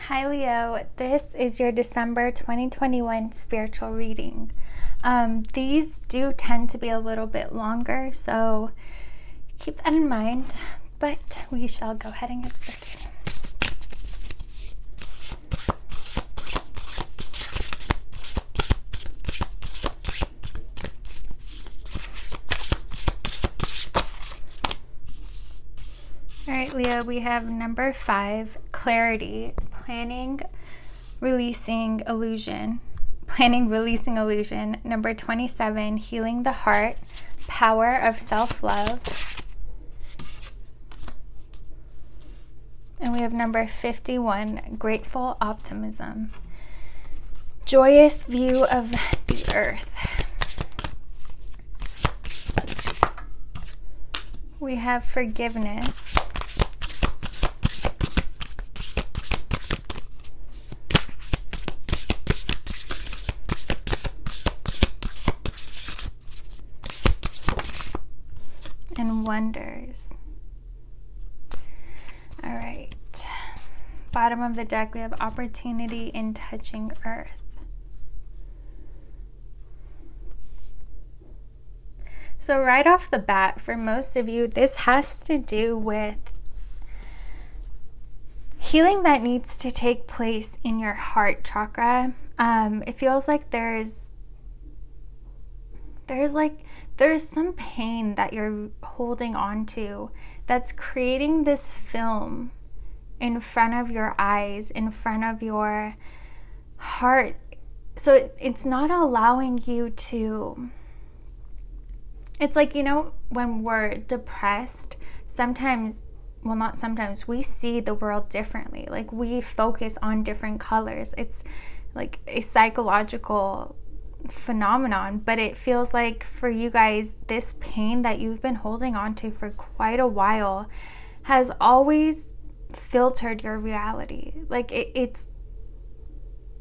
Hi Leo, this is your December 2021 spiritual reading. These do tend to be a little bit longer, so keep that in mind, but we shall go ahead and get started. All right, Leo, we have number 5, clarity, planning, releasing illusion. Number 27, healing the heart, power of self-love. And we have number 51, grateful optimism, joyous view of the earth. We have forgiveness. And wonders. All right. Bottom of the deck, we have opportunity in touching earth. So right off the bat, for most of you, this has to do with healing that needs to take place in your heart chakra. It feels like there's some pain that you're holding on to that's creating this film in front of your eyes, in front of your heart. So it's not allowing you to, it's like, when we're depressed, we see the world differently. Like, we focus on different colors. It's like a psychological phenomenon, but it feels like for you guys, this pain that you've been holding on to for quite a while has always filtered your reality. Like, it's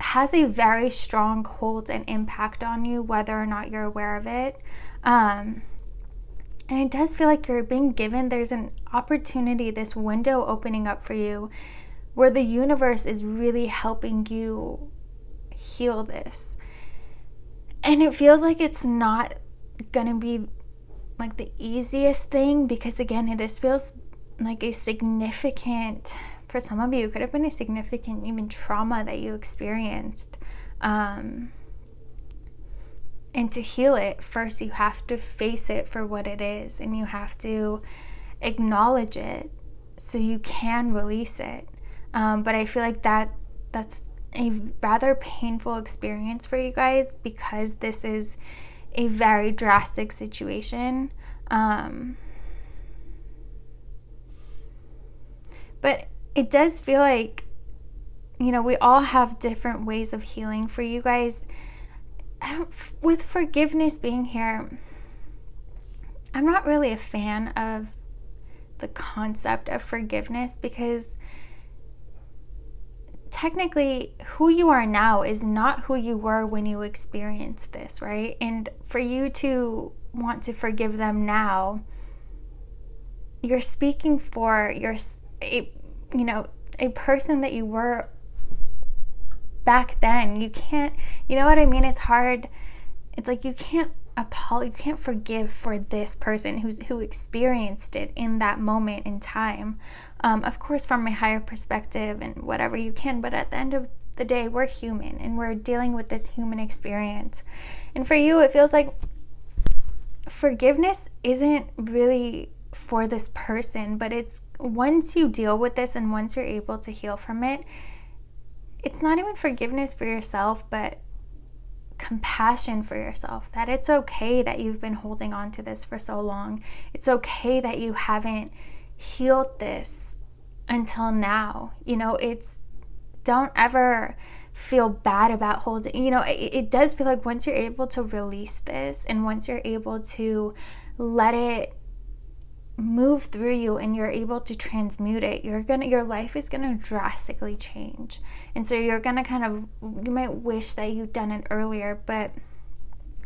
has a very strong hold and impact on you, whether or not you're aware of it. And it does feel like you're being given, there's an opportunity, this window opening up for you where the universe is really helping you heal this. And it feels like it's not gonna be like the easiest thing, because again, this feels like a significant, for some of you, it could have been a significant even trauma that you experienced. And to heal it, first you have to face it for what it is, and you have to acknowledge it so you can release it. But I feel like that's a rather painful experience for you guys, because this is a very drastic situation. But it does feel like, we all have different ways of healing. For you guys, with forgiveness being here, I'm not really a fan of the concept of forgiveness, because technically who you are now is not who you were when you experienced this, right? And for you to want to forgive them now, you're speaking for a person that you were back then. You can't, you know what I mean? It's hard. It's like you can't forgive for this person who experienced it in that moment in time. Of course, from a higher perspective and whatever you can, but at the end of the day, we're human and we're dealing with this human experience. And for you, it feels like forgiveness isn't really for this person, but it's once you deal with this and once you're able to heal from it, it's not even forgiveness for yourself, but compassion for yourself, that it's okay that you've been holding on to this for so long. It's okay that you haven't healed this until now. Don't ever feel bad about holding, it does feel like once you're able to release this and once you're able to let it move through you and you're able to transmute it, your life is gonna drastically change. And so you're gonna you might wish that you'd done it earlier, but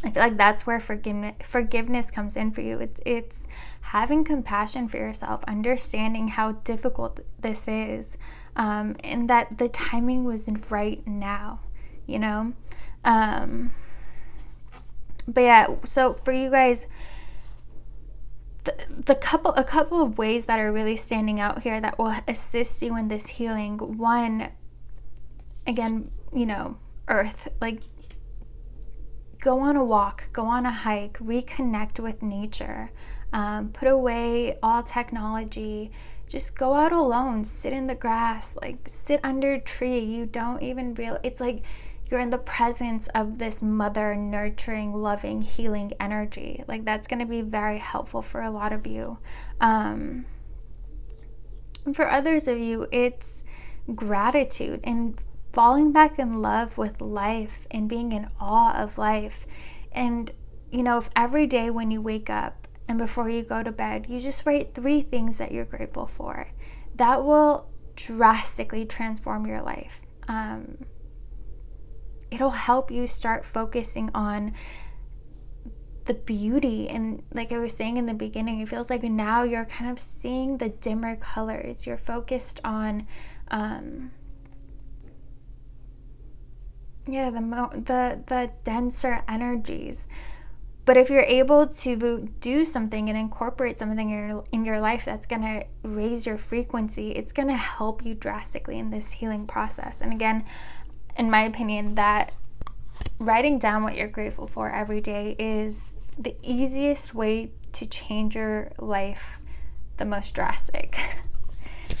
I feel like that's where forgiveness comes in for you. It's having compassion for yourself, understanding how difficult this is, and that the timing was right now, you know? But yeah, so for you guys, a couple of ways that are really standing out here that will assist you in this healing. One, again, you know, earth, like go on a walk, go on a hike, reconnect with nature, put away all technology, just go out alone, sit in the grass, like sit under a tree. You don't even realize, it's like you're in the presence of this mother, nurturing, loving, healing energy. Like that's going to be very helpful for a lot of you. And for others of you, it's gratitude and falling back in love with life and being in awe of life. And, you know, if every day when you wake up and before you go to bed, you just write 3 things that you're grateful for, that will drastically transform your life. It'll help you start focusing on the beauty. And like I was saying in the beginning, it feels like now you're kind of seeing the dimmer colors. You're focused on the denser energies. But if you're able to do something and incorporate something in your life that's going to raise your frequency, it's going to help you drastically in this healing process. And again, in my opinion, that writing down what you're grateful for every day is the easiest way to change your life, the most drastic.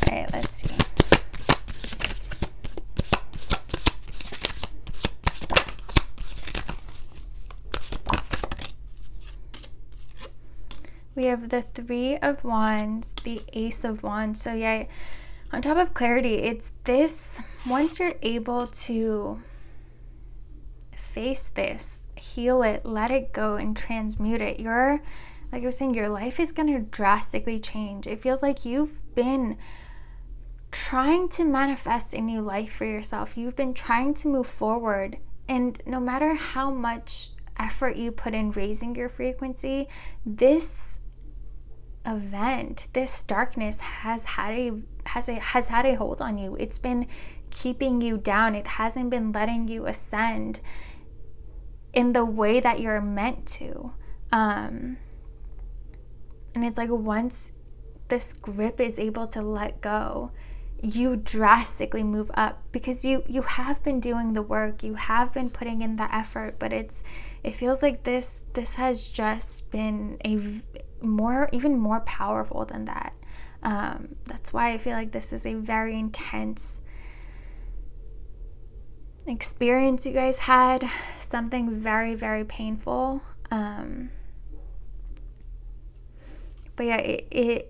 All right, let's see. We have the 3 of Wands, the Ace of Wands. So yeah, on top of clarity, it's this, once you're able to face this, heal it, let it go, and transmute it, like I was saying, your life is going to drastically change. It feels like you've been trying to manifest a new life for yourself. You've been trying to move forward, and no matter how much effort you put in raising your frequency, this event, this darkness has had a hold on you. It's been keeping you down. It hasn't been letting you ascend in the way that you're meant to. And it's like once this grip is able to let go, you drastically move up, because you have been doing the work, you have been putting in the effort, but it feels like this has just been even more powerful than that. That's why I feel like this is a very intense experience you guys had, something very, very painful. But yeah,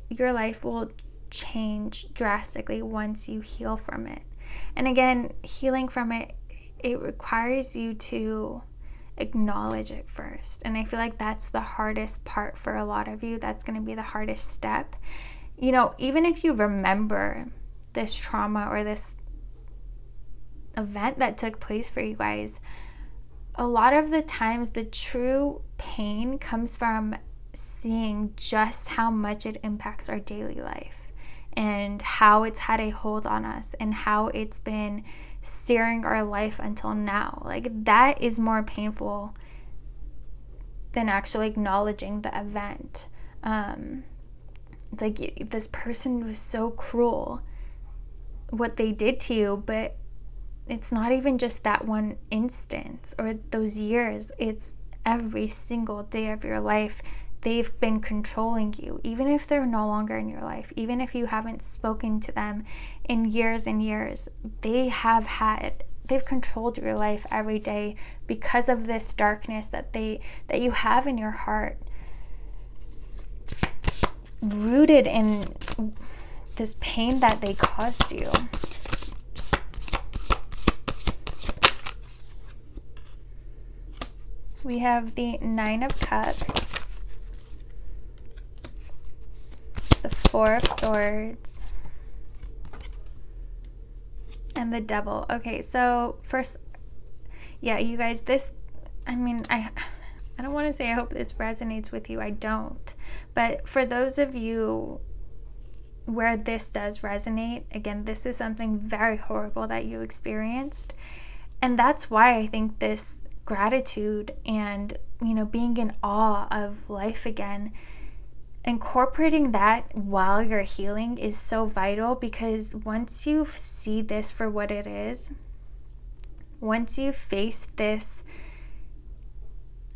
your life will change drastically once you heal from it. And again, healing from it requires you to acknowledge it first. And I feel like that's the hardest part for a lot of you. That's going to be the hardest step. You know, even if you remember this trauma or this event that took place for you guys, a lot of the times the true pain comes from seeing just how much it impacts our daily life and how it's had a hold on us and how it's been steering our life until now. Like, that is more painful than actually acknowledging the event. It's like, this person was so cruel, what they did to you, but it's not even just that one instance or those years. It's every single day of your life. They've been controlling you, even if they're no longer in your life, even if you haven't spoken to them in years and years. They've controlled your life every day because of this darkness that you have in your heart, rooted in this pain that they caused you. We have the 9 of Cups, the 4 of Swords, and the Devil. Okay, so first, yeah, you guys, I don't want to say I hope this resonates with you. I don't. But for those of you where this does resonate, again, this is something very horrible that you experienced. And that's why I think this gratitude and, being in awe of life again, incorporating that while you're healing is so vital, because once you see this for what it is, once you face this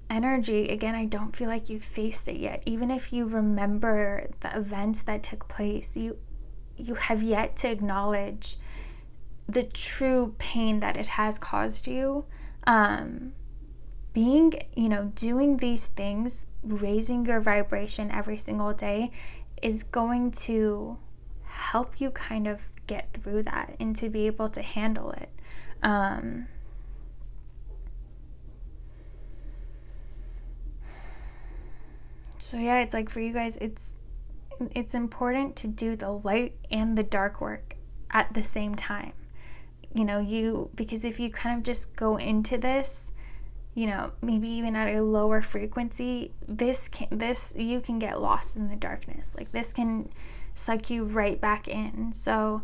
energy, again, I don't feel like you've faced it yet. Even if you remember the events that took place, you have yet to acknowledge the true pain that it has caused you. Doing these things, raising your vibration every single day, is going to help you kind of get through that and to be able to handle it. So yeah, it's like for you guys, it's important to do the light and the dark work at the same time. Because if you kind of just go into this, maybe even at a lower frequency, you can get lost in the darkness. Like this can suck you right back in. So,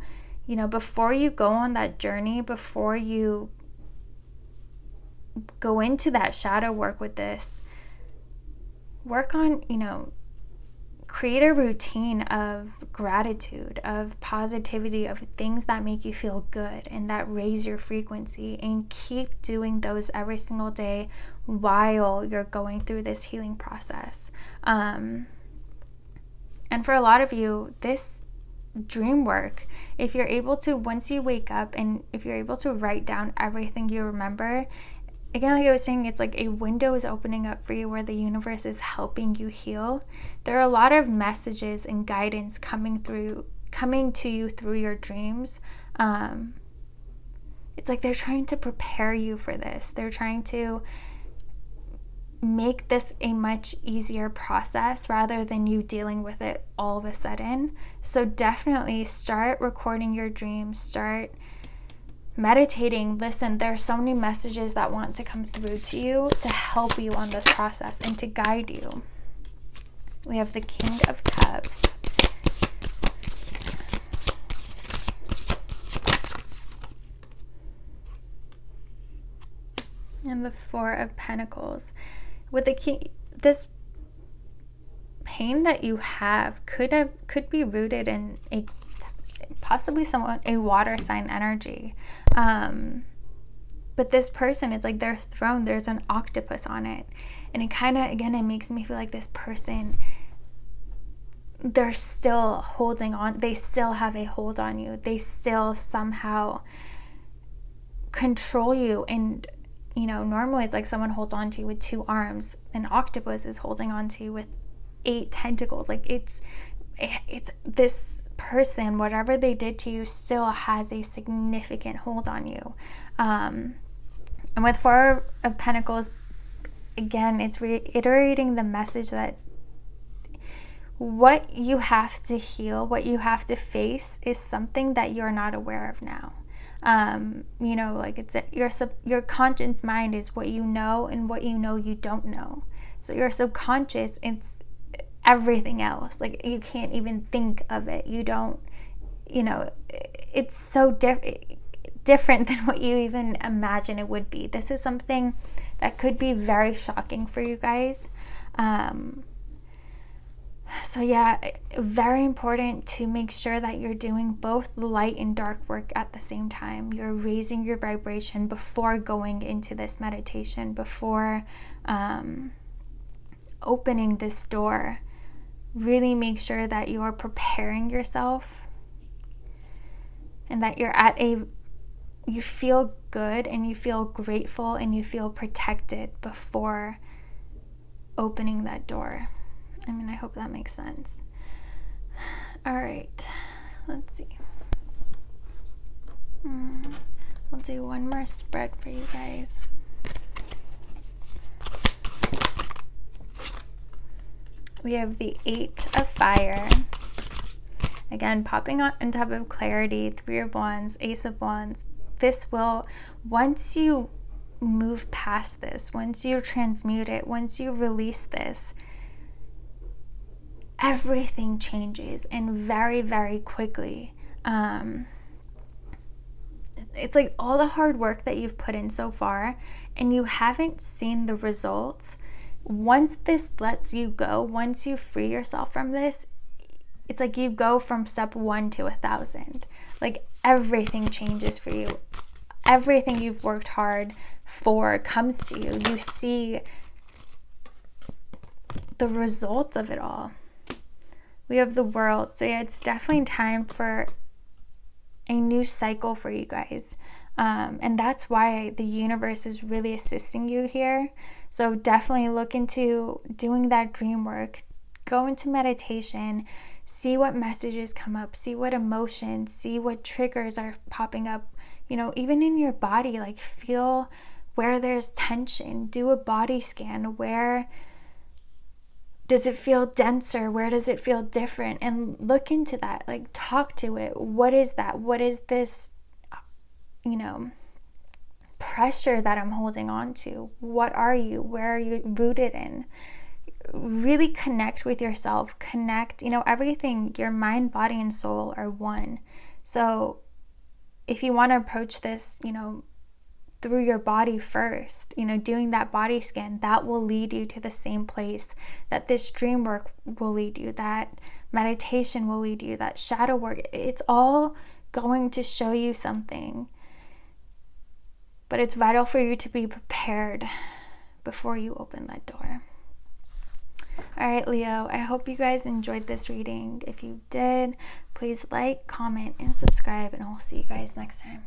before you go on that journey, before you go into that shadow work with this, work on, create a routine of gratitude, of positivity, of things that make you feel good and that raise your frequency, and keep doing those every single day while you're going through this healing process. And for a lot of you, this dream work, if you're able to, once you wake up and if you're able to write down everything you remember, again, like I was saying, it's like a window is opening up for you where the universe is helping you heal. There are a lot of messages and guidance coming to you through your dreams. It's like they're trying to prepare you for this. They're trying to make this a much easier process rather than you dealing with it all of a sudden. So definitely start recording your dreams, start meditating. Listen, there are so many messages that want to come through to you to help you on this process and to guide you. We have the King of Cups. And the Four of Pentacles. With the King, this pain that you have could be rooted in a water sign energy. But this person, it's like their throne, there's an octopus on it. And it kind of, again, it makes me feel like this person, they're still holding on. They still have a hold on you. They still somehow control you. And, normally it's like someone holds on to you with 2 arms. An octopus is holding on to you with 8 tentacles. Like it's this person, whatever they did to you, still has a significant hold on you. And with Four of Pentacles, again, it's reiterating the message that what you have to heal, what you have to face, is something that you're not aware of now. Like it's your conscious mind is what you know, and what you don't know. So your subconscious, it's everything else. Like you can't even think of it. You don't, it's so different than what you even imagine it would be. This is something that could be very shocking for you guys. So yeah, very important to make sure that you're doing both light and dark work at the same time. You're raising your vibration before going into this meditation, before opening this door. Really make sure that you're preparing yourself and that you feel good and you feel grateful and you feel protected before opening that door. I hope that makes sense. All right, let's see. We'll do one more spread for you guys. We have the 8 of Fire. Again, popping on top of Clarity, 3 of Wands, Ace of Wands. This will, once you move past this, once you transmute it, once you release this, everything changes, and very, very quickly. It's like all the hard work that you've put in so far and you haven't seen the results. Once this lets you go, once you free yourself from this, it's like you go from step 1 to 1,000. Like everything changes for you. Everything you've worked hard for comes to you. You see the results of it all. We have the World. So yeah, it's definitely time for a new cycle for you guys. And that's why the universe is really assisting you here. So definitely look into doing that dream work. Go into meditation. See what messages come up. See what emotions. See what triggers are popping up. You know, even in your body, like feel where there's tension. Do a body scan. Where does it feel denser? Where does it feel different? And look into that. Like talk to it. What is that? What is this, pressure that I'm holding on to? What are you? Where are you rooted in? Really connect with yourself. Connect, everything, your mind, body, and soul are one. So if you want to approach this, through your body first, doing that body scan, that will lead you to the same place that this dream work will lead you, that meditation will lead you, that shadow work. It's all going to show you something. But it's vital for you to be prepared before you open that door. All right, Leo, I hope you guys enjoyed this reading. If you did, please like, comment, and subscribe, and I'll see you guys next time.